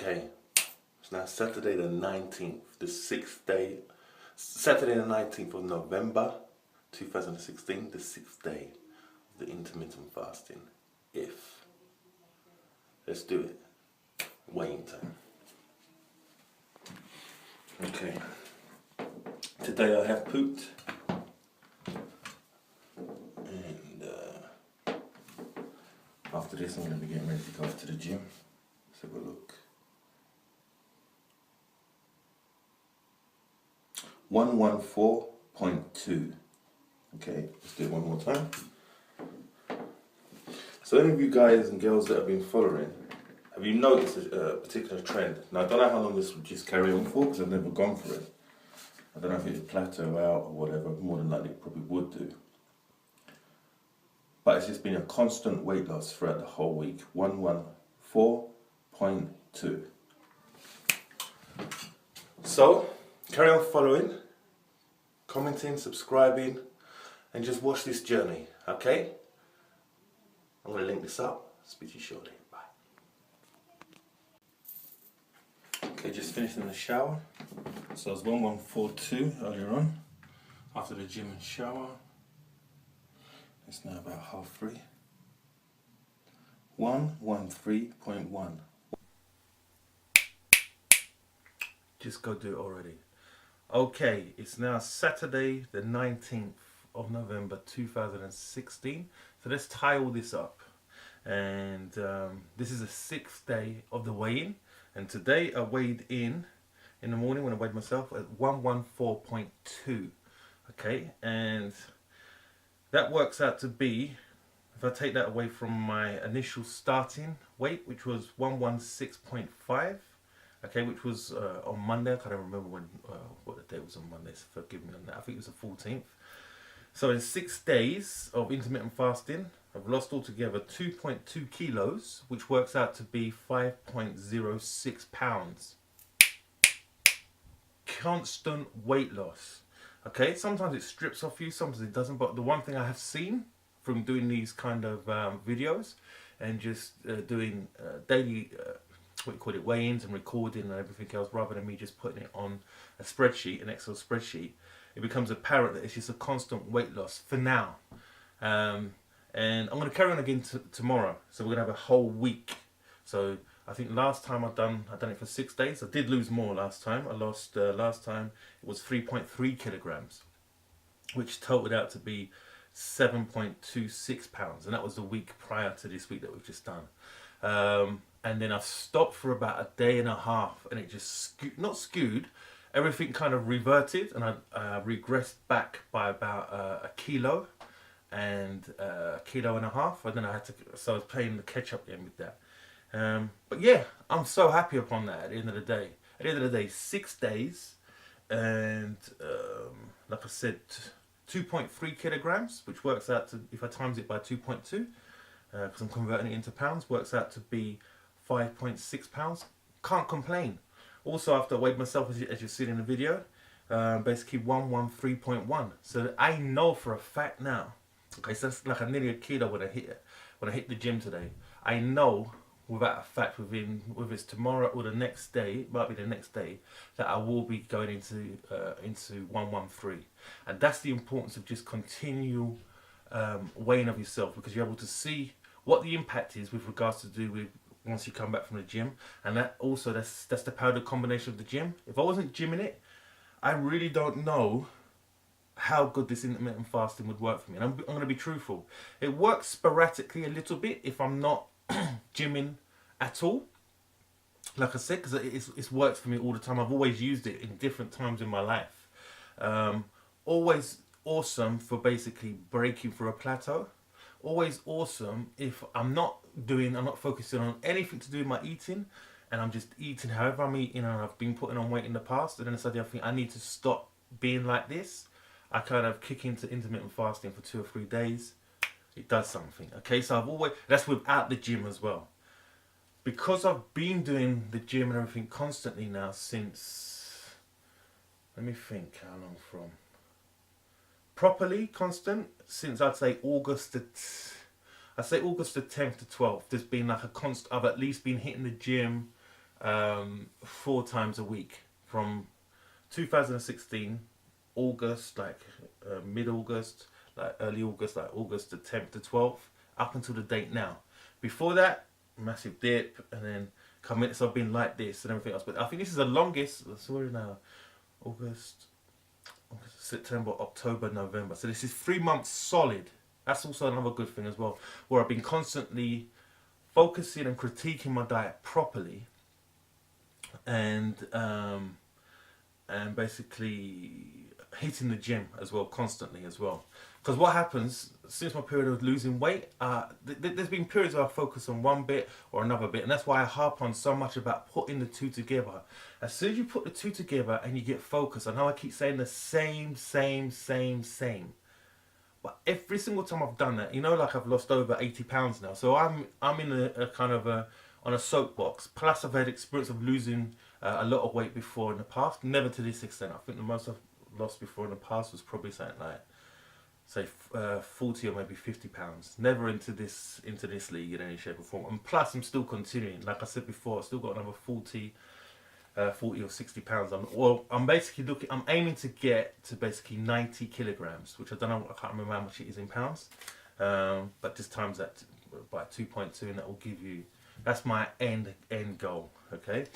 Okay, it's now Saturday the 19th, the 6th day, Saturday the 19th of November 2016, the 6th day of the intermittent fasting. Let's do it. Weighing time. Okay, today I have pooped, and after this I'm going to be getting ready to go off to the gym. Let's have a look. 114.2. Okay, let's do it one more time. So any of you guys and girls that have been following, have you noticed a particular trend? Now I don't know how long this will just carry on for because I've never gone for it. I don't know if it would plateau out or whatever, more than likely it probably would do. But it's just been a constant weight loss throughout the whole week. 114.2. So, carry on following, commenting, subscribing, and just watch this journey, okay? I'm going to link this up. Speak to you shortly. Bye. Okay, just finished in the shower. So it was 1142 earlier on, after the gym and shower. It's now about 3:30. 113.1. Just go do it already. Okay, it's now Saturday the 19th of November 2016. So let's tie all this up. And this is the 6th day of the weigh-in. And today I weighed in the morning when I weighed myself at 114.2. Okay, and that works out to be, if I take that away from my initial starting weight, which was 116.5. Okay, which was on Monday. I can't remember what the day was on Monday, so forgive me on that. I think it was the 14th. So in 6 days of intermittent fasting, I've lost altogether 2.2 kilos, which works out to be 5.06 pounds. Constant weight loss. Okay, sometimes it strips off you, sometimes it doesn't. But the one thing I have seen from doing these kind of videos and just doing daily weigh-ins and recording and everything else, rather than me just putting it on a spreadsheet, an Excel spreadsheet, it becomes apparent that it's just a constant weight loss for now. And I'm going to carry on again tomorrow, so we're going to have a whole week. So I think last time I've done it for 6 days. I did lose more last time. I lost last time it was 3.3 kilograms, which totaled out to be 7.26 pounds, and that was the week prior to this week that we've just done. And then I've stopped for about a day and a half, and it just not skewed, everything kind of reverted, and I regressed back by about a kilo and a kilo and a half, and then so I was playing the catch-up game with that. But yeah, I'm so happy upon that at the end of the day. At the end of the day, 6 days, and like I said, 2.3 kilograms, which works out to, if I times it by 2.2, because I'm converting it into pounds, works out to be 5.6 pounds. Can't complain. Also, after I weighed myself, as you see in the video, basically 113.1. So I know for a fact now. Okay, so that's like nearly a kilo when I hit the gym today. I know without a fact, whether it's tomorrow or the next day, it might be the next day, that I will be going into 113. And that's the importance of just continual weighing of yourself, because you're able to see what the impact is with regards to do with once you come back from the gym. And that also, that's the power of the combination of the gym. If I wasn't gymming it, I really don't know how good this intermittent fasting would work for me. And I'm going to be truthful. It works sporadically a little bit if I'm not gymming at all. Like I said, because it's worked for me all the time. I've always used it in different times in my life. Always awesome for basically breaking through a plateau. Always awesome if I'm not focusing on anything to do with my eating, and I'm just eating however I'm eating, and I've been putting on weight in the past, and then suddenly I think I need to stop being like this. I kind of kick into intermittent fasting for 2 or 3 days. It does something. Okay, so that's without the gym as well. Because I've been doing the gym and everything constantly now since, let me think how long from. Properly constant since I'd say August the 10th to 12th. There's been like a constant. I've at least been hitting the gym 4 times a week from 2016 August, like mid-August, like early August, like August the 10th to 12th, up until the date now. Before that, massive dip, and then come in. So I've been like this and everything else. But I think this is the longest. Sorry now, August, September, October, November. So this is 3 months solid. That's also another good thing as well, where I've been constantly focusing and critiquing my diet properly, and basically hitting the gym as well constantly as well. Because what happens since my period of losing weight, there's been periods where I focus on one bit or another bit, and that's why I harp on so much about putting the two together. As soon as you put the two together and you get focused, I know I keep saying the same, but every single time I've done that, you know, like I've lost over 80 pounds now, so I'm in a kind of on a soapbox. Plus I've had experience of losing a lot of weight before in the past, never to this extent. I think the most I've lost before in the past was probably something like, say, 40 or maybe 50 pounds. Never into this league in any shape or form. And plus I'm still continuing. Like I said before, I've still got another 40 or 60 pounds. I'm basically I'm aiming to get to basically 90 kilograms, which I don't know, I can't remember how much it is in pounds. But just times that by 2.2, and that will give you, that's my end goal, okay?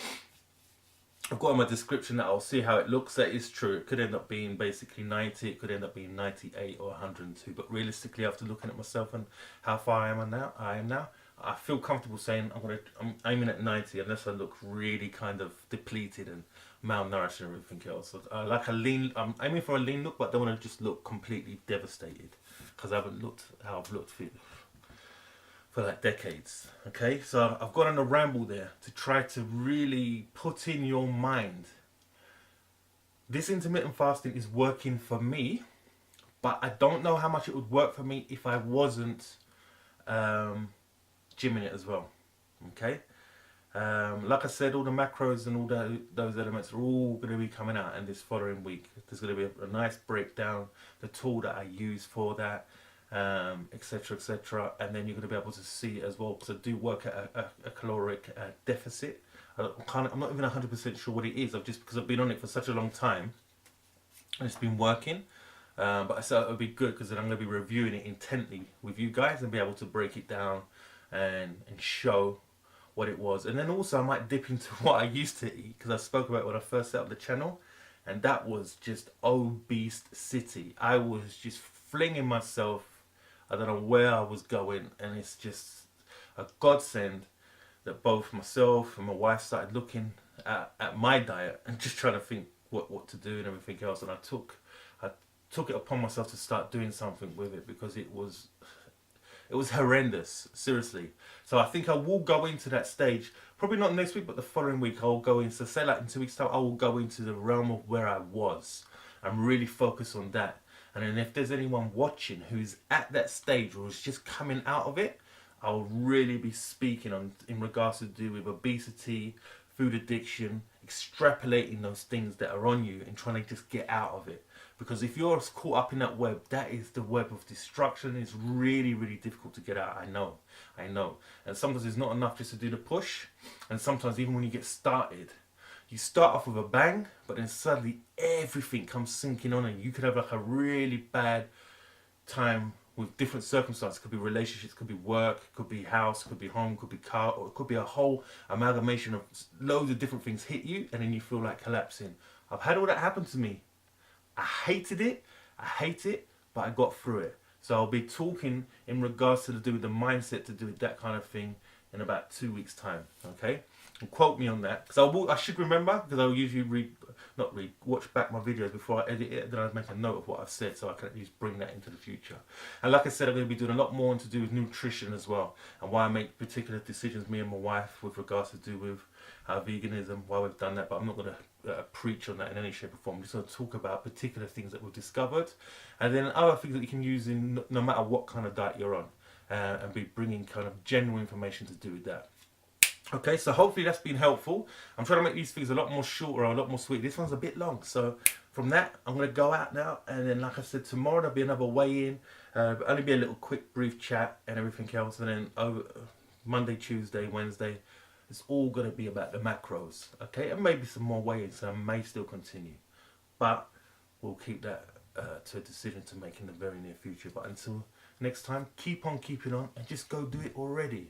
I've got in my description that I'll see how it looks. That is true. It could end up being basically 90. It could end up being 98 or 102. But realistically, after looking at myself and how far I am now, I feel comfortable saying I'm aiming at 90, unless I look really kind of depleted and malnourished and everything else. I'm aiming for a lean look, but I don't want to just look completely devastated, because I haven't looked how I've looked for like decades. Okay, so I've gone on a ramble there to try to really put in your mind, this intermittent fasting is working for me, but I don't know how much it would work for me if I wasn't gymming it as well. Okay, like I said, all the macros and all those elements are all going to be coming out in this following week. There's going to be a nice breakdown, the tool that I use for that, etc, and then you're going to be able to see it as well, because I do work at a caloric deficit. I'm not even 100% sure what it is, because I've been on it for such a long time and it's been working, but I thought it would be good, because then I'm going to be reviewing it intently with you guys and be able to break it down and show what it was. And then also I might dip into what I used to eat, because I spoke about it when I first set up the channel, and that was just obese city. I was just flinging myself, I don't know where I was going, and it's just a godsend that both myself and my wife started looking at my diet and just trying to think what to do and everything else. And I took it upon myself to start doing something with it, because it was horrendous, seriously. So I think I will go into that stage, probably not next week, but the following week. I'll go into, say like in 2 weeks time, I will go into the realm of where I was and really focus on that. And then if there's anyone watching who's at that stage or is just coming out of it, I'll really be speaking in regards to do with obesity, food addiction, extrapolating those things that are on you and trying to just get out of it. Because if you're caught up in that web, that is the web of destruction. It's really, really difficult to get out. I know. And sometimes it's not enough just to do the push. And sometimes even when you get started, you start off with a bang, but then suddenly everything comes sinking on, and you could have like a really bad time with different circumstances. It could be relationships, could be work, could be house, could be home, could be car, or it could be a whole amalgamation of loads of different things hit you, and then you feel like collapsing. I've had all that happen to me. I hate it, but I got through it. So I'll be talking in regards to do with the mindset to do with that kind of thing in about 2 weeks time, okay? And quote me on that, because I should remember, because I'll usually watch back my videos before I edit it, then I'll make a note of what I've said, so I can at least bring that into the future. And like I said, I'm going to be doing a lot more to do with nutrition as well, and why I make particular decisions, me and my wife, with regards to do with veganism, why we've done that. But I'm not going to preach on that in any shape or form. I'm just going to talk about particular things that we've discovered, and then other things that you can use in no matter what kind of diet you're on, and be bringing kind of general information to do with that. Okay, so hopefully that's been helpful. I'm trying to make these things a lot more shorter, a lot more sweet. This one's a bit long, so from that, I'm going to go out now, and then, like I said, tomorrow there'll be another weigh-in. Only be a little quick, brief chat and everything else, and then over Monday, Tuesday, Wednesday, It's all going to be about the macros, okay? And maybe some more weigh-ins, so I may still continue. But we'll keep that to a decision to make in the very near future. But until next time, keep on keeping on and just go do it already.